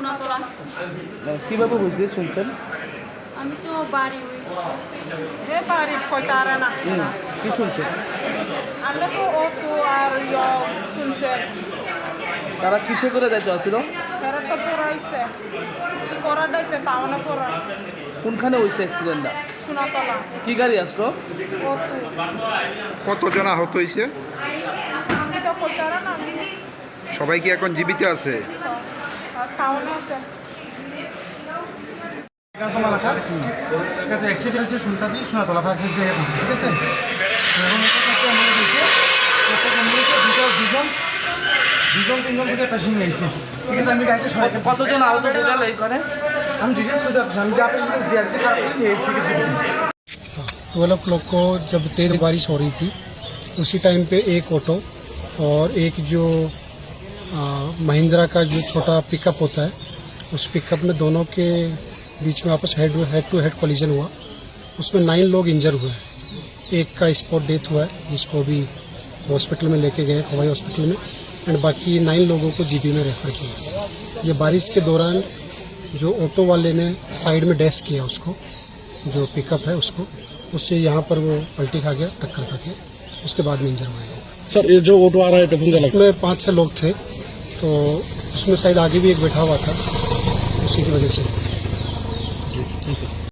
সোনাতলা। কিভাবে হয়েছে শুনছেন? আমি তো বাড়ি ওই বাড়ি কয়তারা না কি শুনছেন? আমরা তো অটো আর শুনছেন তারা কিসে করে যাইতে আসছিল? এরা তো পড়াইছে পড়াটাইছে তাও না পড়া কোনখানে হয়েছে অ্যাক্সিডেন্টটা? সোনাতলা কি গাড়ি আসলো? অটো কতজন আহত হয়েছে? আমি তো কয়তারা না সবাই কি এখন জীবিত আছে? আর তাও না আছে অ্যাক্সিডেন্ট হচ্ছে শুনতাছি সোনাতলা ফার্স্ট যে ঠিক আছে এখন আমরা দেখি দুজন তিনজন থেকে পেশেন্ট নিয়েছি ঠিক আছে আমি গাড়িটা সরাই কতজন আহত টোটাল এইখানে? আমি ডিটেলস করতে পারছি আমি যা পেশেন্ট দিয়েছি খারাপ করে নিয়েছি কিছু 12 o'clock को जब तेज़ बारिश हो रही थी उसी टाइम पे एक ऑटो और एक जो महिंद्रा का जो छोटा पिकअप होता है उस पिकअप में दोनों के बीच में आपस हेड टू हेड कोलिजन हुआ। उसमें 9 लोग इंजर हुए हैं। एक का स्पॉट डेथ हुआ है जिसको अभी हॉस्पिटल में लेके गए हवाई हॉस्पिटल में एंड बाकी 9 लोगों को जीबी में रेफर किया। ये बारिश के दौरान जो ऑटो वाले ने साइड में डैश किया उसको जो पिकअप है उसको उससे यहाँ पर वो पलटी खा गया टक्कर खा गया उसके बाद में इंजर हुए। सर ये जो ऑटो आ रहा है पैसेंजर उसमें 5-6 लोग थे तो उसमें शायद आगे भी एक बैठा हुआ था उसी की वजह से।